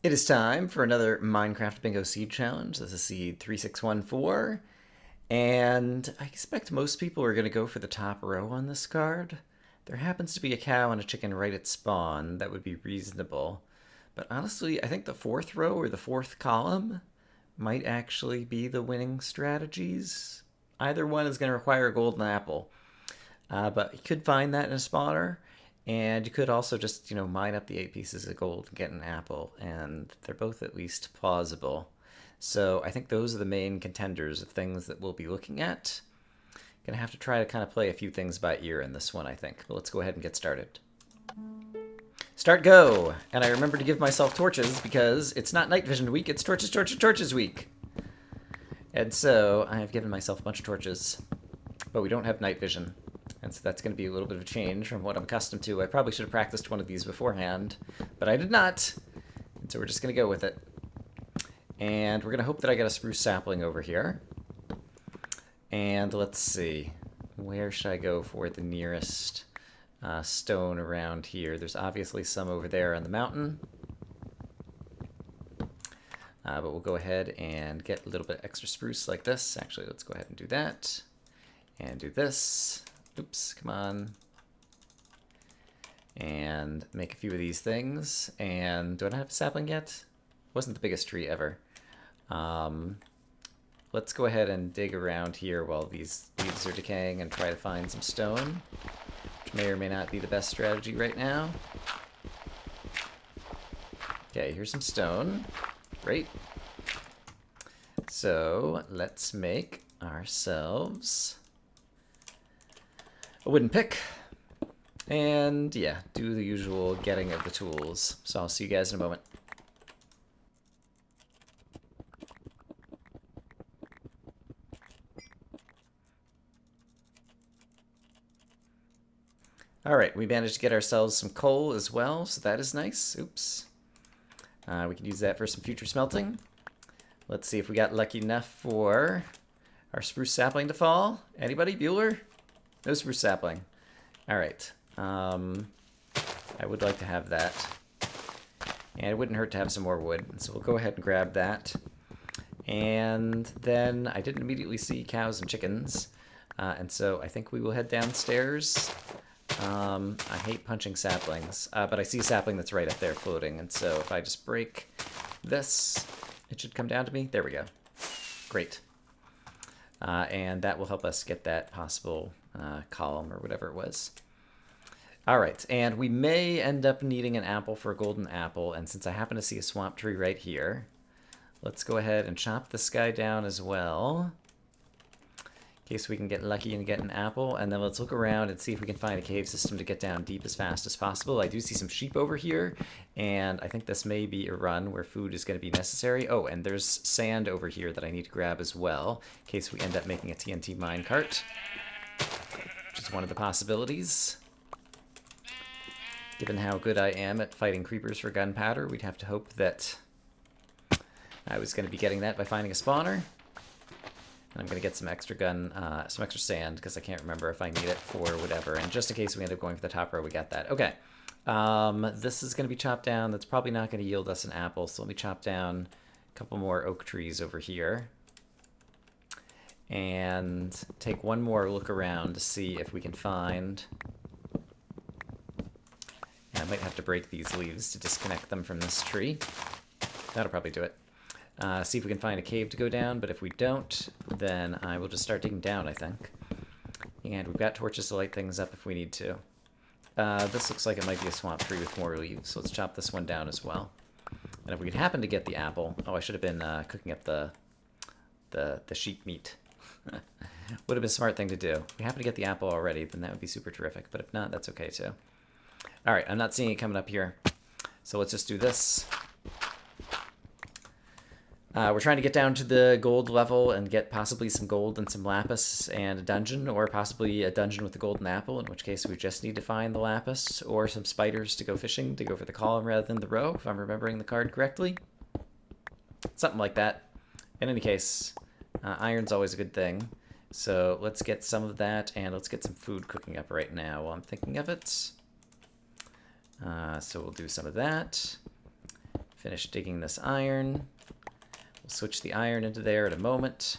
It is time for another Minecraft Bingo Seed Challenge. This is Seed 3614, and I expect most people are going to go for the top row on this card. There happens to be a cow and a chicken right at spawn. That would be reasonable. But honestly, I think the fourth row or the fourth column might actually be the winning strategies. Either one is going to require a golden apple. But you could find that in a spawner. And you could also just, mine up the 8 pieces of gold and get an apple, and they're both at least plausible. So I think those are the main contenders of things that we'll be looking at. Gonna have to try to kind of play a few things by ear in this one, I think. But let's go ahead and get started. Start go! And I remember to give myself torches because it's not night vision week, it's torches, torches, torches week. And so I have given myself a bunch of torches, but we don't have night vision. And so that's going to be a little bit of a change from what I'm accustomed to. I probably should have practiced one of these beforehand, but I did not. And so we're just going to go with it. And we're going to hope that I get a spruce sapling over here. And let's see. Where should I go for the nearest stone around here? There's obviously some over there on the mountain. But we'll go ahead and get a little bit extra spruce like this. Actually, let's go ahead and do that. And do this. Oops, come on. And make a few of these things. And do I not have a sapling yet? Wasn't the biggest tree ever. Let's go ahead and dig around here while these leaves are decaying and try to find some stone, which may or may not be the best strategy right now. Okay, here's some stone. Great. So let's make ourselves a wooden pick, and yeah, do the usual getting of the tools. So I'll see you guys in a moment. Alright, we managed to get ourselves some coal as well, so that is nice. Oops. We can use that for some future smelting. Let's see if we got lucky enough for our spruce sapling to fall. Anybody? Bueller? No spruce sapling. Alright. I would like to have that. And it wouldn't hurt to have some more wood. So we'll go ahead and grab that. And then I didn't immediately see cows and chickens. And so I think we will head downstairs. I hate punching saplings. But I see a sapling that's right up there floating. And so if I just break this, it should come down to me. There we go. Great. And that will help us get that possible column or whatever it was. Alright, and we may end up needing an apple for a golden apple, and since I happen to see a swamp tree right here, let's go ahead and chop this guy down as well, in case we can get lucky and get an apple, and then let's look around and see if we can find a cave system to get down deep as fast as possible. I do see some sheep over here, and I think this may be a run where food is going to be necessary. Oh, and there's sand over here that I need to grab as well, in case we end up making a TNT minecart, which is one of the possibilities. Given how good I am at fighting creepers for gunpowder, we'd have to hope that I was going to be getting that by finding a spawner. And I'm going to get some extra some extra sand, because I can't remember if I need it for whatever. And just in case we end up going for the top row, we got that. Okay. This is going to be chopped down. That's probably not going to yield us an apple, so let me chop down a couple more oak trees over here. And take one more look around to see if we can find... I might have to break these leaves to disconnect them from this tree. That'll probably do it. See if we can find a cave to go down, but if we don't, then I will just start digging down, I think. And we've got torches to light things up if we need to. This looks like it might be a swamp tree with more leaves, so let's chop this one down as well. And if we could happen to get the apple... Oh, I should have been cooking up the sheep meat. Would have been a smart thing to do. If we happen to get the apple already, then that would be super terrific, but if not, that's okay too. Alright, I'm not seeing it coming up here. So let's just do this. We're trying to get down to the gold level and get possibly some gold and some lapis and a dungeon, or possibly a dungeon with the golden apple, in which case we just need to find the lapis, or some spiders to go fishing, to go for the column rather than the row, if I'm remembering the card correctly. Something like that. In any case, iron's always a good thing. So let's get some of that, and let's get some food cooking up right now while I'm thinking of it. So we'll do some of that. Finish digging this iron. We'll switch the iron into there in a moment.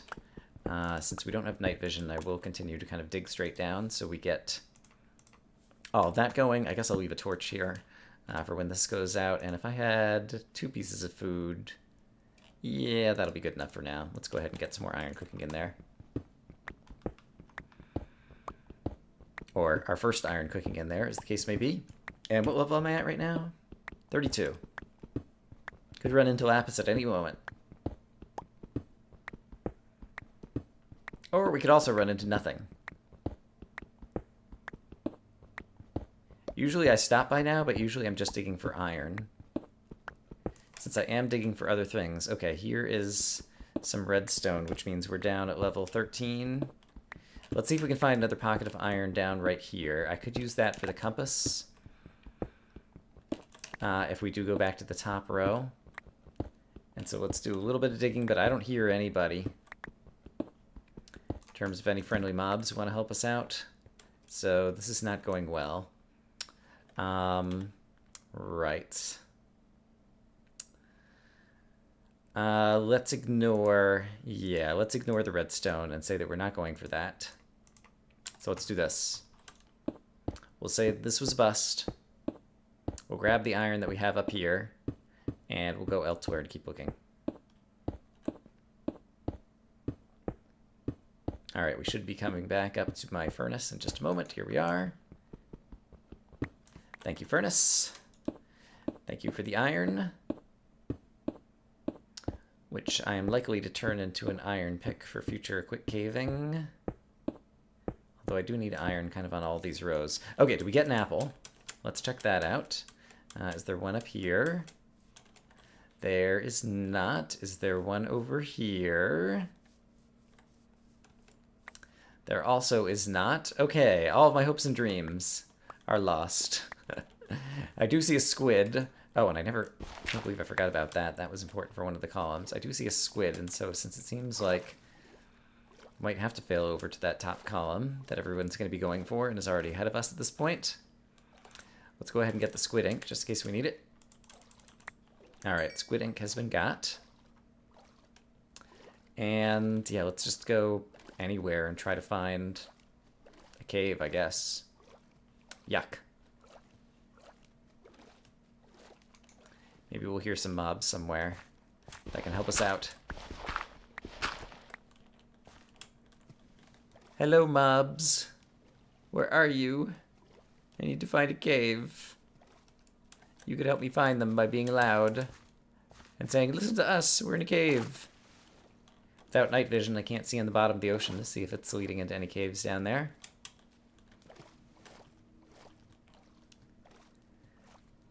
Since we don't have night vision, I will continue to kind of dig straight down so we get all of that going. I guess I'll leave a torch here for when this goes out. And if I had 2 pieces of food, yeah, that'll be good enough for now. Let's go ahead and get some more iron cooking in there. Or our first iron cooking in there, as the case may be. And what level am I at right now? 32. Could run into Lapis at any moment. Or we could also run into nothing. Usually I stop by now, but usually I'm just digging for iron. Since I am digging for other things. Okay, here is some redstone, which means we're down at level 13. Let's see if we can find another pocket of iron down right here. I could use that for the compass. If we do go back to the top row. And so let's do a little bit of digging, but I don't hear anybody. In terms of any friendly mobs who want to help us out. So this is not going well. Right. Let's ignore the redstone and say that we're not going for that. So let's do this. We'll say this was a bust. We'll grab the iron that we have up here, and we'll go elsewhere to keep looking. Alright, we should be coming back up to my furnace in just a moment. Here we are. Thank you, furnace. Thank you for the iron, which I am likely to turn into an iron pick for future quick caving. Although I do need iron kind of on all these rows. Okay, did we get an apple? Let's check that out. Is there one up here? There is not. Is there one over here? There also is not. Okay, all of my hopes and dreams are lost. I do see a squid. Oh, and I can't believe I forgot about that. That was important for one of the columns. I do see a squid, and so since it seems like I might have to fail over to that top column that everyone's going to be going for and is already ahead of us at this point, let's go ahead and get the squid ink just in case we need it. Alright, squid ink has been got. And yeah, let's just go anywhere and try to find a cave, I guess. Yuck. Maybe we'll hear some mobs somewhere that can help us out. Hello, mobs. Where are you? I need to find a cave. You could help me find them by being loud and saying, "Listen to us, we're in a cave." Without night vision, I can't see on the bottom of the ocean to see if it's leading into any caves down there.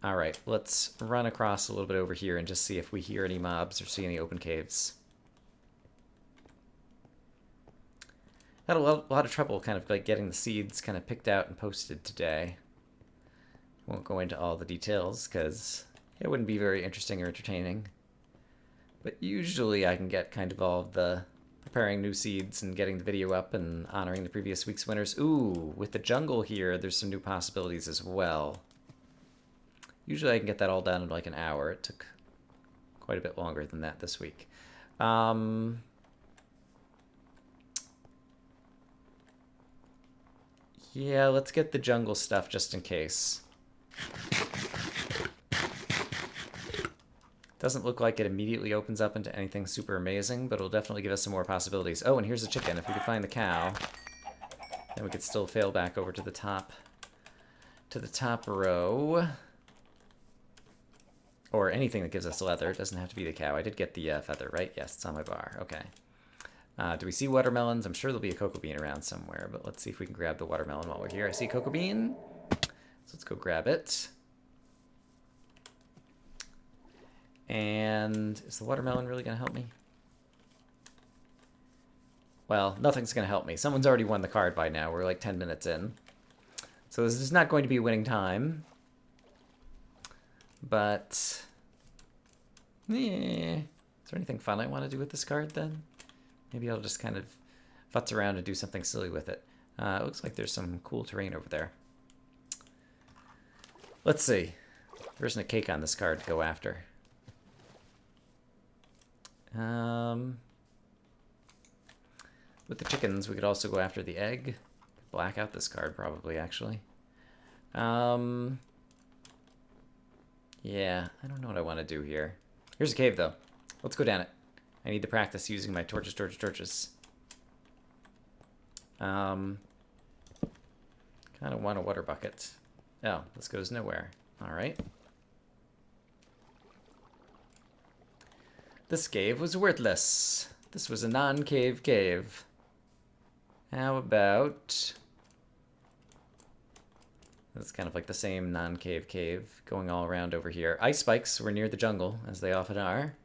Alright, let's run across a little bit over here and just see if we hear any mobs or see any open caves. Had a lot of trouble kind of like getting the seeds kind of picked out and posted today. Won't go into all the details because it wouldn't be very interesting or entertaining. But usually I can get kind of all of the preparing new seeds and getting the video up and honoring the previous week's winners. Ooh, with the jungle here, there's some new possibilities as well. Usually I can get that all done in like an hour. It took quite a bit longer than that this week. Yeah, let's get the jungle stuff just in case. Doesn't look like it immediately opens up into anything super amazing, but it'll definitely give us some more possibilities. Oh, and here's a chicken. If we could find the cow, then we could still fail back over to the top row. Or anything that gives us leather. It doesn't have to be the cow. I did get the feather, right? Yes, it's on my bar. Okay. Do we see watermelons? I'm sure there'll be a cocoa bean around somewhere, but let's see if we can grab the watermelon while we're here. I see a cocoa bean. So let's go grab it. And is the watermelon really going to help me? Well, nothing's going to help me. Someone's already won the card by now. We're like 10 minutes in. So this is not going to be a winning time. But, yeah. Is there anything fun I want to do with this card then? Maybe I'll just kind of futz around and do something silly with it. It looks like there's some cool terrain over there. Let's see. There isn't a cake on this card to go after. With the chickens, we could also go after the egg. Black out this card, probably, actually. Yeah, I don't know what I want to do here. Here's a cave, though. Let's go down it. I need to practice using my torches. Kind of want a water bucket. Oh, this goes nowhere. All right. This cave was worthless. This was a non-cave cave. How about... That's kind of like the same non-cave cave going all around over here. Ice spikes were near the jungle, as they often are.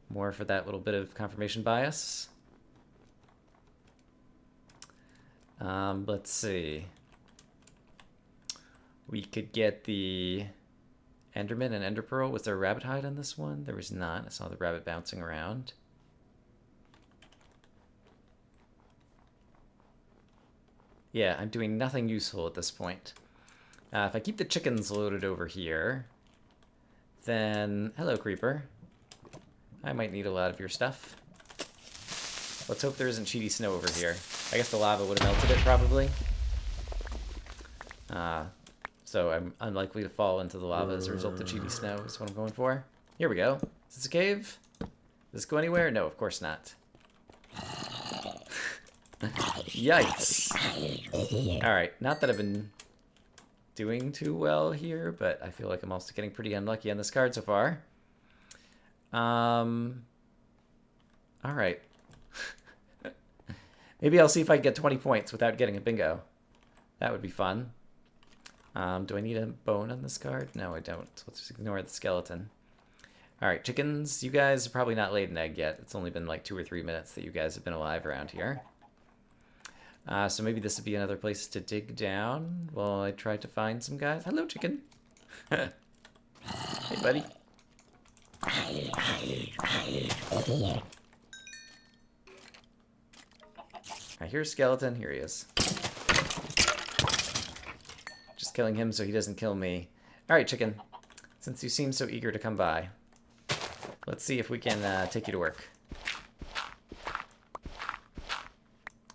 More for that little bit of confirmation bias. Let's see. We could get the Enderman and Ender Pearl. Was there a rabbit hide on this one? There was not. I saw the rabbit bouncing around. Yeah, I'm doing nothing useful at this point. If I keep the chickens loaded over here, then... Hello, creeper. I might need a lot of your stuff. Let's hope there isn't cheaty snow over here. I guess the lava would have melted it, probably. So I'm unlikely to fall into the lava as a result of cheaty snow, is what I'm going for. Here we go. Is this a cave? Does this go anywhere? No, of course not. Yikes. Alright, not that I've been doing too well here, but I feel like I'm also getting pretty unlucky on this card so far. Alright. Maybe I'll see if I can get 20 points without getting a bingo. That would be fun. Do I need a bone on this card? No, I don't. Let's just ignore the skeleton. Alright, chickens, you guys have probably not laid an egg yet. It's only been like 2 or 3 minutes that you guys have been alive around here. So maybe this would be another place to dig down while I try to find some guys. Hello, chicken. Hey, buddy. I hear a skeleton. Here he is. Just killing him so he doesn't kill me. Alright, chicken. Since you seem so eager to come by, let's see if we can take you to work.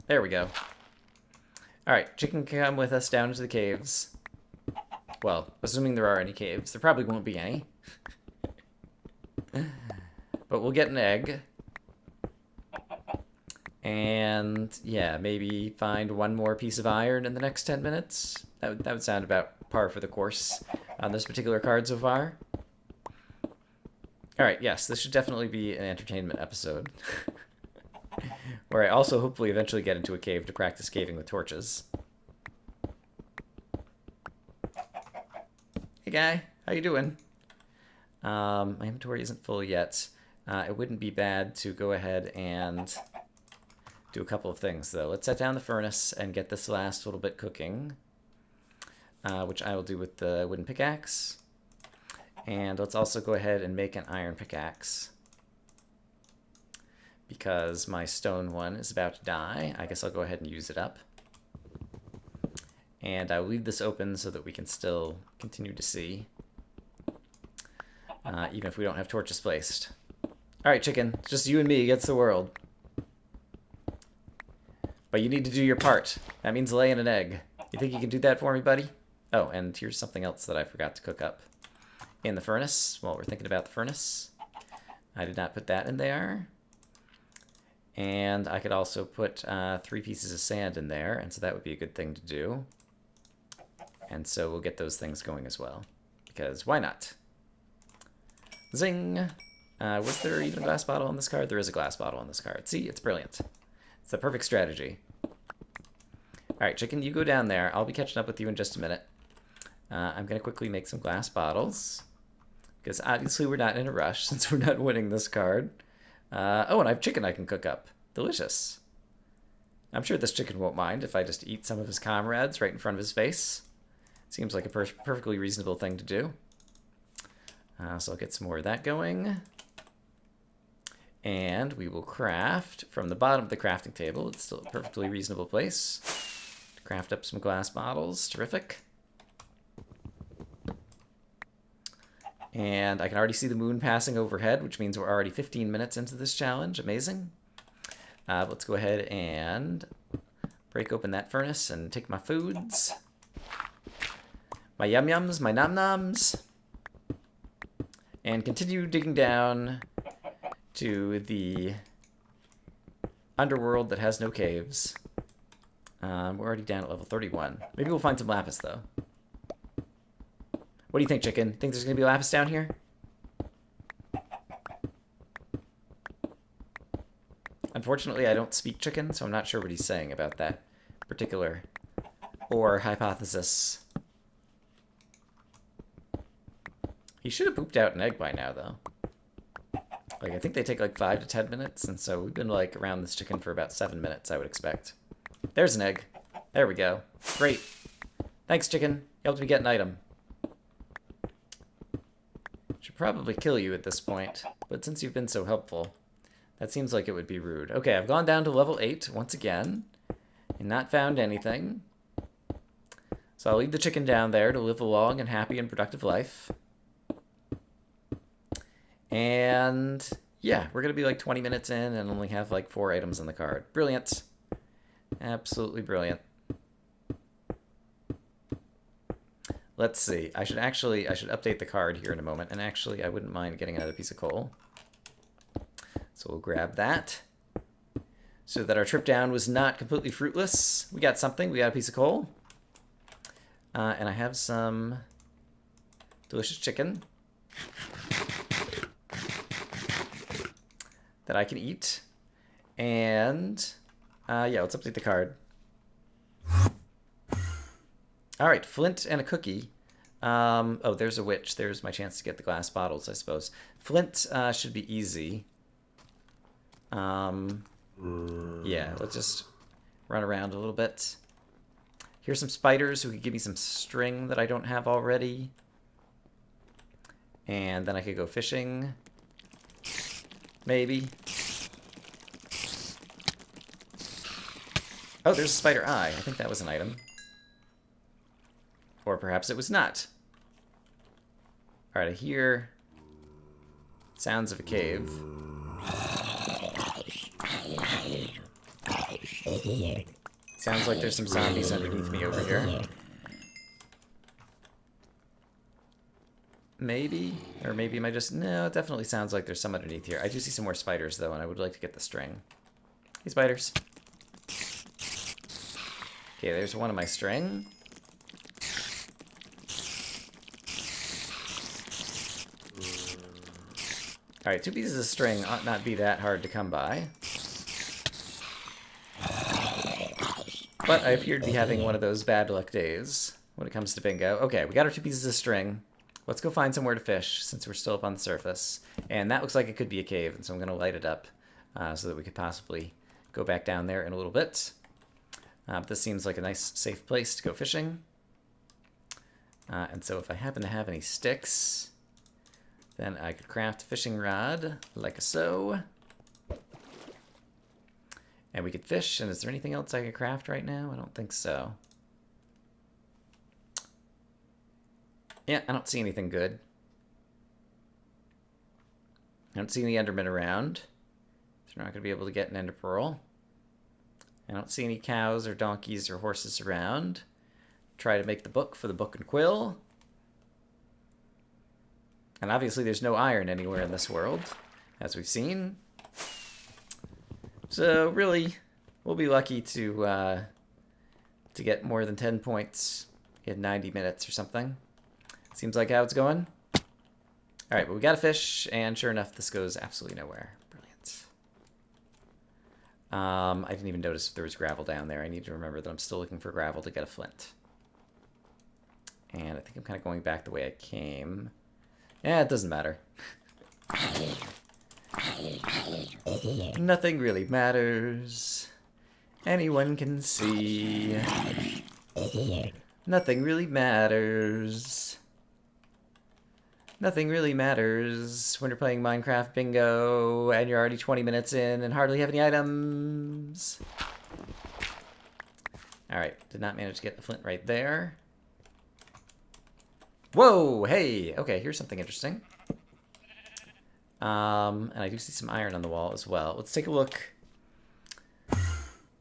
There we go. Alright, chicken can come with us down to the caves. Well, assuming there are any caves. There probably won't be any. But we'll get an egg. And, yeah, maybe find one more piece of iron in the next 10 minutes. That would sound about par for the course on this particular card so far. Alright, yes, this should definitely be an entertainment episode. Where I also hopefully eventually get into a cave to practice caving with torches. Hey guy, how you doing? My inventory isn't full yet. It wouldn't be bad to go ahead and do a couple of things though. Let's set down the furnace and get this last little bit cooking. Which I will do with the wooden pickaxe. And let's also go ahead and make an iron pickaxe. Because my stone one is about to die, I guess I'll go ahead and use it up. And I will leave this open so that we can still continue to see. Even if we don't have torches placed. Alright, chicken. It's just you and me against the world. But you need to do your part. That means laying an egg. You think you can do that for me, buddy? Oh, and here's something else that I forgot to cook up. In the furnace, while we're thinking about the furnace. I did not put that in there. And I could also put 3 pieces of sand in there, and so that would be a good thing to do. And so we'll get those things going as well. Because why not? Zing! Was there even a glass bottle on this card? There is a glass bottle on this card. See, it's brilliant. It's the perfect strategy. Alright, chicken, you go down there. I'll be catching up with you in just a minute. I'm going to quickly make some glass bottles. Because obviously we're not in a rush since we're not winning this card. Oh, and I have chicken I can cook up. Delicious. I'm sure this chicken won't mind if I just eat some of his comrades right in front of his face. Seems like a perfectly reasonable thing to do. So I'll get some more of that going. And we will craft from the bottom of the crafting table. It's still a perfectly reasonable place to craft up some glass bottles. Terrific. And I can already see the moon passing overhead, which means we're already 15 minutes into this challenge. Amazing. Let's go ahead and break open that furnace and take my foods. My yum-yums, my nom-noms. And continue digging down to the underworld that has no caves. We're already down at level 31. Maybe we'll find some lapis, though. What do you think, chicken? Think there's going to be lapis down here? Unfortunately, I don't speak chicken, so I'm not sure what he's saying about that particular or hypothesis. He should have pooped out an egg by now, though. Like, I think they take like 5 to 10 minutes, and so we've been like around this chicken for about 7 minutes, I would expect. There's an egg. There we go. Great. Thanks, chicken. You helped me get an item. Should probably kill you at this point, but since you've been so helpful, that seems like it would be rude. Okay, I've gone down to level 8 once again, and not found anything. So I'll leave the chicken down there to live a long and happy and productive life. And yeah, we're going to be like 20 minutes in and only have like 4 items in the card. Brilliant. Absolutely brilliant. Let's see. I should update the card here in a moment. And actually, I wouldn't mind getting another piece of coal. So we'll grab that. So that our trip down was not completely fruitless. We got something. We got a piece of coal. And I have some delicious chicken that I can eat. And yeah, let's update the card. All right, flint and a cookie. Oh, there's a witch. There's my chance to get the glass bottles, I suppose. Flint should be easy. Yeah, let's just run around a little bit. Here's some spiders who could give me some string that I don't have already. And then I could go fishing. Maybe. Oh, there's a spider eye. I think that was an item. Or perhaps it was not. Alright, I hear sounds of a cave. Sounds like there's some zombies underneath me over here. Maybe? Or maybe am I just... No, it definitely sounds like there's some underneath here. I do see some more spiders, though, and I would like to get the string. Hey, spiders. Okay, there's one of my string. Alright, 2 pieces of string ought not be that hard to come by. But I appear to be having one of those bad luck days when it comes to bingo. Okay, we got our 2 pieces of string. Let's go find somewhere to fish, since we're still up on the surface. And that looks like it could be a cave, and so I'm going to light it up so that we could possibly go back down there in a little bit. But this seems like a nice, safe place to go fishing. And so if I happen to have any sticks, then I could craft a fishing rod, like so. And we could fish, and is there anything else I could craft right now? I don't think so. Yeah, I don't see anything good. I don't see any Endermen around. So we're not going to be able to get an Ender Pearl. I don't see any cows or donkeys or horses around. Try to make the book for the book and quill. And obviously there's no iron anywhere in this world, as we've seen. So really, we'll be lucky to get more than 10 points in 90 minutes or something. Seems like how it's going. All right, but we got a fish, and sure enough, this goes absolutely nowhere. Brilliant. I didn't even notice if there was gravel down there. I need to remember that I'm still looking for gravel to get a flint. And I think I'm kind of going back the way I came. Yeah, it doesn't matter. Nothing really matters. Anyone can see. Nothing really matters. Nothing really matters when you're playing Minecraft Bingo and you're already 20 minutes in and hardly have any items. Alright, did not manage to get the flint right there. Whoa, hey, okay, here's something interesting. And I do see some iron on the wall as well. Let's take a look.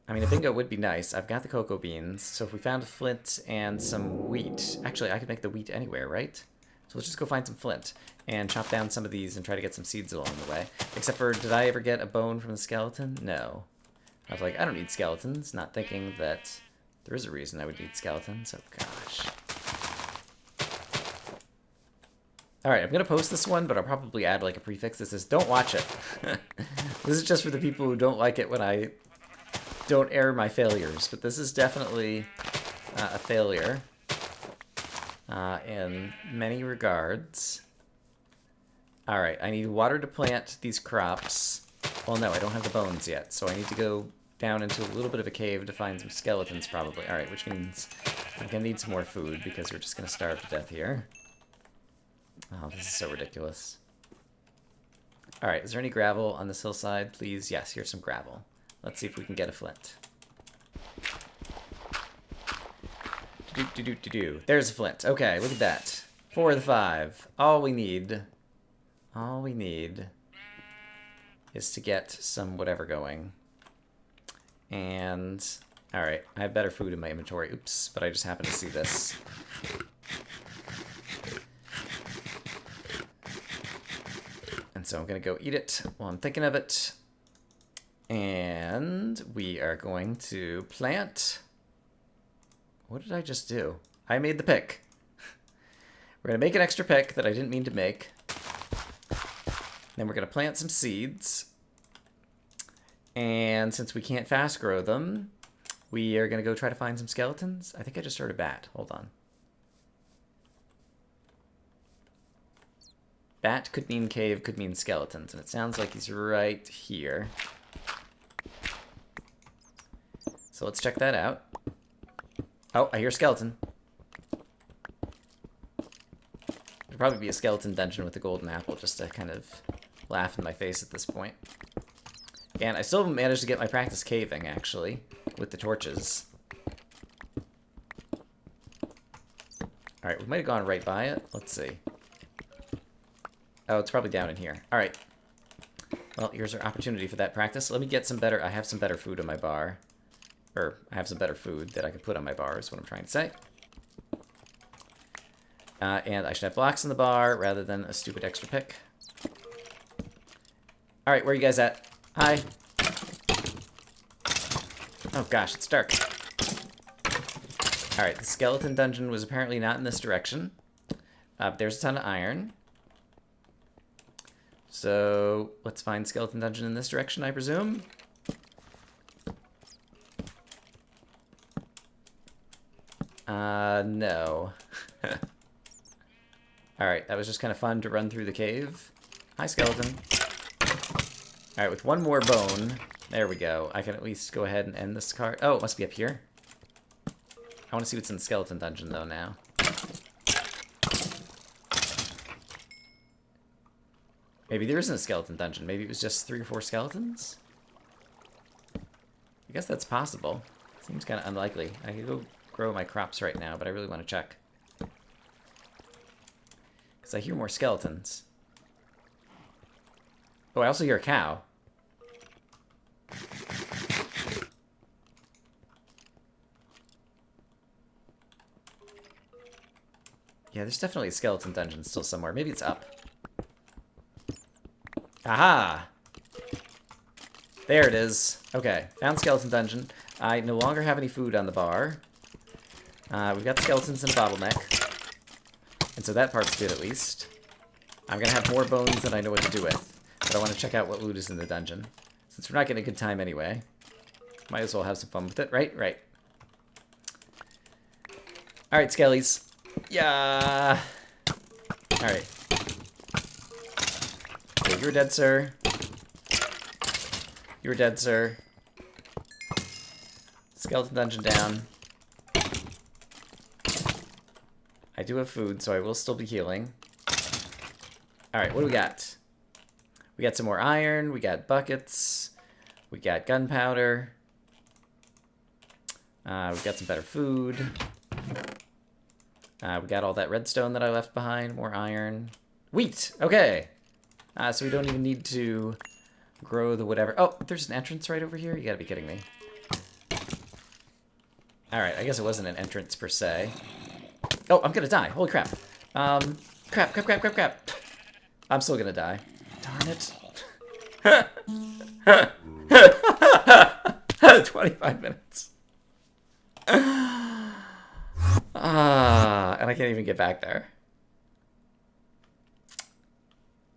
I mean, a bingo would be nice. I've got the cocoa beans, so if we found a flint and some wheat... Actually, I could make the wheat anywhere, right? So let's just go find some flint and chop down some of these and try to get some seeds along the way. Except for, did I ever get a bone from the skeleton? No. I was like, I don't need skeletons, not thinking that there is a reason I would need skeletons. Oh, gosh. Alright, I'm going to post this one, but I'll probably add like a prefix that says, don't watch it. This is just for the people who don't like it when I don't air my failures, but this is definitely a failure in many regards. Alright, I need water to plant these crops. Well, no, I don't have the bones yet, so I need to go down into a little bit of a cave to find some skeletons, probably. Alright, which means I'm going to need some more food, because we're just going to starve to death here. Oh, this is so ridiculous. Alright, is there any gravel on this hillside, please? Yes, here's some gravel. Let's see if we can get a flint. There's a flint. Okay, look at that. 4 of the 5. All we need is to get some whatever going. And, alright, I have better food in my inventory. Oops, but I just happened to see this. And so I'm going to go eat it while I'm thinking of it. And we are going to plant... What did I just do? I made the pick. We're going to make an extra pick that I didn't mean to make. Then we're going to plant some seeds. And since we can't fast grow them, we are going to go try to find some skeletons. I think I just heard a bat. Hold on. Bat could mean cave, could mean skeletons. And it sounds like he's right here. So let's check that out. Oh, I hear skeleton. There'd probably be a skeleton dungeon with a golden apple just to kind of laugh in my face at this point. And I still managed to get my practice caving, actually, with the torches. Alright, we might have gone right by it. Let's see. Oh, it's probably down in here. Alright. Well, here's our opportunity for that practice. Let me get some better... I have some better food in my bar. Or, I have some better food that I can put on my bar, is what I'm trying to say. And I should have blocks in the bar, rather than a stupid extra pick. Alright, where are you guys at? Hi. Oh gosh, it's dark. Alright, the skeleton dungeon was apparently not in this direction. There's a ton of iron. So, let's find skeleton dungeon in this direction, I presume. No. Alright, that was just kind of fun to run through the cave. Hi, skeleton. Alright, with one more bone, there we go. I can at least go ahead and end this card. Oh, it must be up here. I want to see what's in the skeleton dungeon, though, now. Maybe there isn't a skeleton dungeon. Maybe it was just 3 or 4 skeletons? I guess that's possible. Seems kind of unlikely. I could go grow my crops right now, but I really want to check. Because I hear more skeletons. Oh, I also hear a cow. Yeah, there's definitely a skeleton dungeon still somewhere. Maybe it's up. Aha! There it is. Okay, found skeleton dungeon. I no longer have any food on the bar. We've got the skeletons in a bottleneck. And so that part's good, at least. I'm gonna have more bones than I know what to do with. But I want to check out what loot is in the dungeon. Since we're not getting a good time anyway. Might as well have some fun with it, right? Right. Alright, skellies. Yeah! Alright. Okay, you're dead, sir. You're dead, sir. Skeleton dungeon down. I do have food, so I will still be healing. Alright, what do we got? We got some more iron, we got buckets, we got gunpowder. We've got some better food. We got all that redstone that I left behind. More iron. Wheat! Okay. So we don't even need to grow the whatever. Oh, there's an entrance right over here? You gotta be kidding me. Alright, I guess it wasn't an entrance per se. Oh, I'm gonna die. Holy crap. Crap. I'm still gonna die. Darn it. 25 minutes. And I can't even get back there.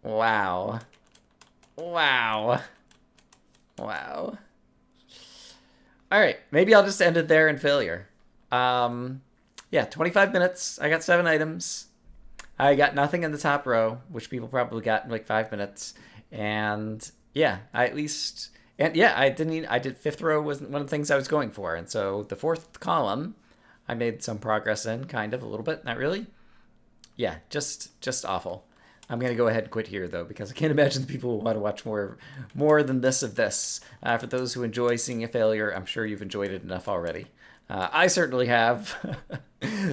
Wow. Wow. Wow. Alright, maybe I'll just end it there in failure. Yeah, 25 minutes. I got 7 items. I got nothing in the top row, which people probably got in like 5 minutes. And yeah, I at least... And yeah, I did 5th row wasn't one of the things I was going for. And so the 4th column, I made some progress in, kind of, a little bit. Not really. Yeah, just awful. I'm going to go ahead and quit here, though, because I can't imagine people will want to watch more than this of this. For those who enjoy seeing a failure, I'm sure you've enjoyed it enough already. I certainly have.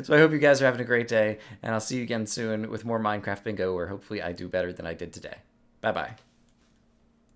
So I hope you guys are having a great day, and I'll see you again soon with more Minecraft Bingo, where hopefully I do better than I did today. Bye-bye.